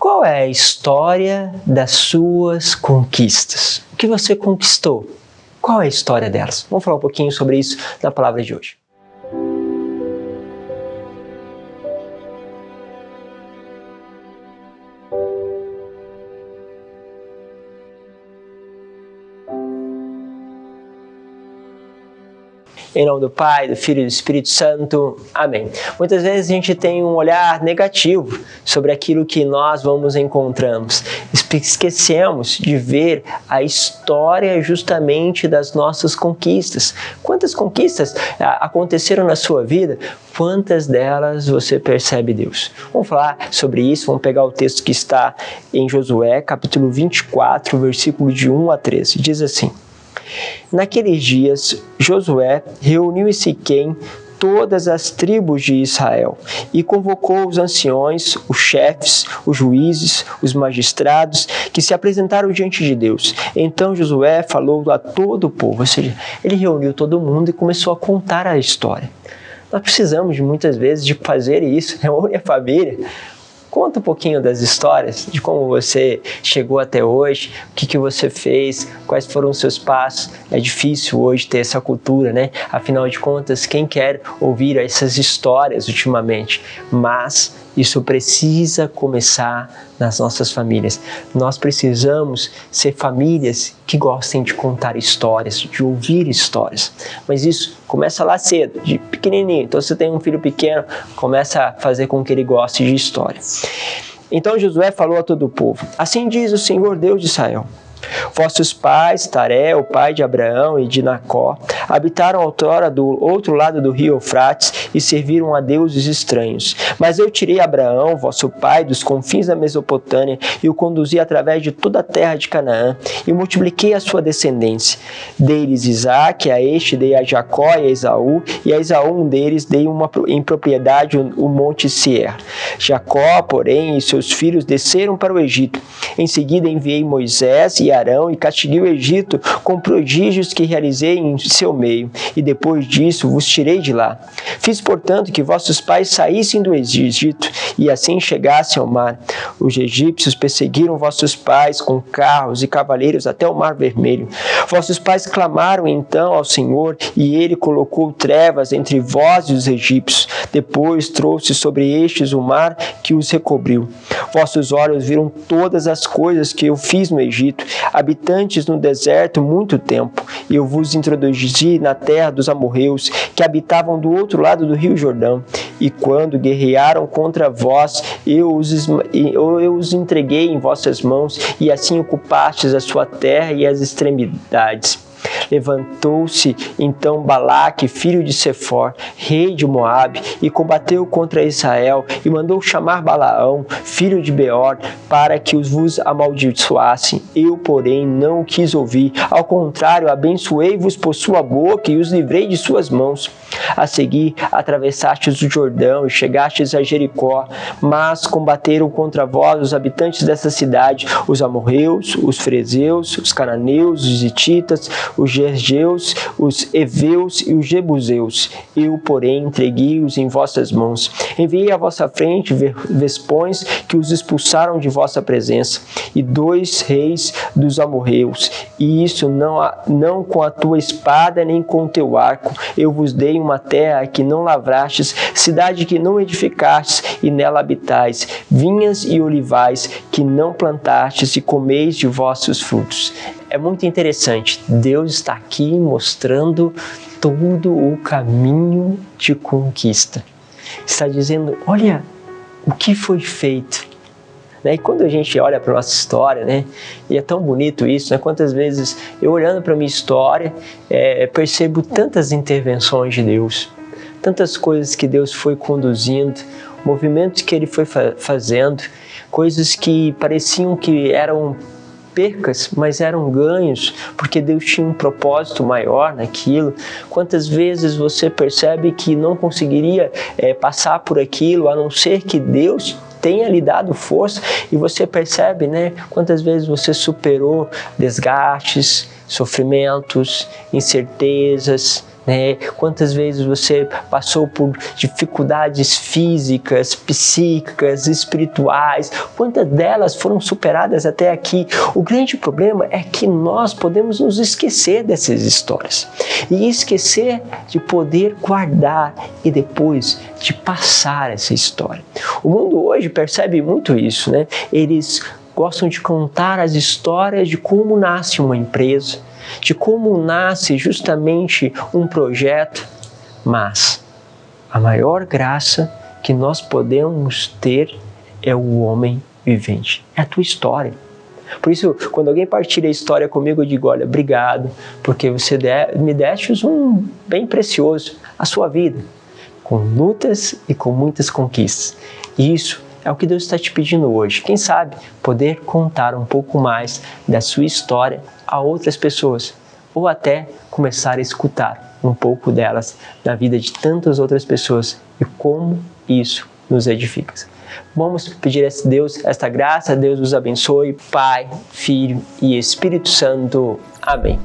Qual é a história das suas conquistas? O que você conquistou? Qual é a história delas? Vamos falar um pouquinho sobre isso na palavra de hoje. Em nome do Pai, do Filho e do Espírito Santo. Amém. Muitas vezes a gente tem um olhar negativo sobre aquilo que nós encontramos. Esquecemos de ver a história justamente das nossas conquistas. Quantas conquistas aconteceram na sua vida? Quantas delas você percebe Deus? Vamos falar sobre isso, vamos pegar o texto que está em Josué, capítulo 24, versículo de 1 a 13. Diz assim: Naqueles dias, Josué reuniu em Siquém todas as tribos de Israel e convocou os anciões, os chefes, os juízes, os magistrados que se apresentaram diante de Deus. Então Josué falou a todo o povo, ou seja, ele reuniu todo mundo e começou a contar a história. Nós precisamos muitas vezes de fazer isso, reúne a família. Conta um pouquinho das histórias, de como você chegou até hoje, o que você fez, quais foram os seus passos. É difícil hoje ter essa cultura, né? Afinal de contas, quem quer ouvir essas histórias ultimamente? Mas isso precisa começar nas nossas famílias. Nós precisamos ser famílias que gostem de contar histórias, de ouvir histórias. Mas isso começa lá cedo, de pequenininho. Então, se você tem um filho pequeno, começa a fazer com que ele goste de história. Então, Josué falou a todo o povo: Assim diz o Senhor Deus de Israel: Vossos pais, Taré, o pai de Abraão e de Nacó, habitaram outrora do outro lado do rio Eufrates e serviram a deuses estranhos. Mas eu tirei Abraão, vosso pai, dos confins da Mesopotâmia e o conduzi através de toda a terra de Canaã e multipliquei a sua descendência. Dei-lhes Isaque, a este dei a Jacó e a Esaú um deles dei em propriedade o monte Seir. Jacó, porém, e seus filhos desceram para o Egito. Em seguida enviei Moisés e Arão e castiguei o Egito com prodígios que realizei em seu meio, e depois disso vos tirei de lá. Fiz, portanto, que vossos pais saíssem do Egito e assim chegassem ao mar. Os egípcios perseguiram vossos pais com carros e cavaleiros até o mar vermelho. Vossos pais clamaram então ao Senhor e ele colocou trevas entre vós e os egípcios. Depois trouxe sobre estes o mar que os recobriu. Vossos olhos viram todas as coisas que eu fiz no Egito, habitantes no deserto muito tempo. Eu vos introduzi na terra dos amorreus, que habitavam do outro lado do rio Jordão. E quando guerrearam contra vós, eu os entreguei em vossas mãos, e assim ocupastes a sua terra e as extremidades. Levantou-se então Balaque, filho de Sefor, rei de Moabe, e combateu contra Israel, e mandou chamar Balaão, filho de Beor, para que os vos amaldiçoassem. Eu, porém, não o quis ouvir. Ao contrário, abençoei-vos por sua boca e os livrei de suas mãos. A seguir, atravessastes o Jordão e chegastes a Jericó, mas combateram contra vós os habitantes dessa cidade, os amorreus, os frezeus, os cananeus, os hititas, os gergeus, os heveus e os jebuseus. Eu, porém, entreguei-os em vossas mãos. Enviei à vossa frente vespões que os expulsaram de vossa presença, e 2 reis dos amorreus. E isso não com a tua espada nem com o teu arco. Eu vos dei uma terra que não lavrastes, cidade que não edificastes e nela habitais, vinhas e olivais que não plantastes e comeis de vossos frutos. É muito interessante, Deus está aqui mostrando todo o caminho de conquista. Está dizendo, olha o que foi feito. E quando a gente olha para a nossa história, e é tão bonito isso, quantas vezes eu olhando para a minha história, percebo tantas intervenções de Deus, tantas coisas que Deus foi conduzindo, movimentos que Ele foi fazendo, coisas que pareciam que eram percas, mas eram ganhos, porque Deus tinha um propósito maior naquilo. Quantas vezes você percebe que não conseguiria passar por aquilo, a não ser que Deus tenha lhe dado força, e você percebe, quantas vezes você superou desgastes, sofrimentos, incertezas, né? Quantas vezes você passou por dificuldades físicas, psíquicas, espirituais, quantas delas foram superadas até aqui? O grande problema é que nós podemos nos esquecer dessas histórias e esquecer de poder guardar e depois de passar essa história. O mundo hoje percebe muito isso, né? Eles gostam de contar as histórias de como nasce uma empresa, de como nasce justamente um projeto, mas a maior graça que nós podemos ter é o homem vivente, é a tua história. Por isso, quando alguém partilha a história comigo, eu digo, olha, obrigado, porque você me deste um bem precioso, a sua vida, com lutas e com muitas conquistas. E isso é o que Deus está te pedindo hoje. Quem sabe poder contar um pouco mais da sua história a outras pessoas, ou até começar a escutar um pouco delas da vida de tantas outras pessoas e como isso nos edifica. Vamos pedir a Deus esta graça, Deus nos abençoe, Pai, Filho e Espírito Santo. Amém.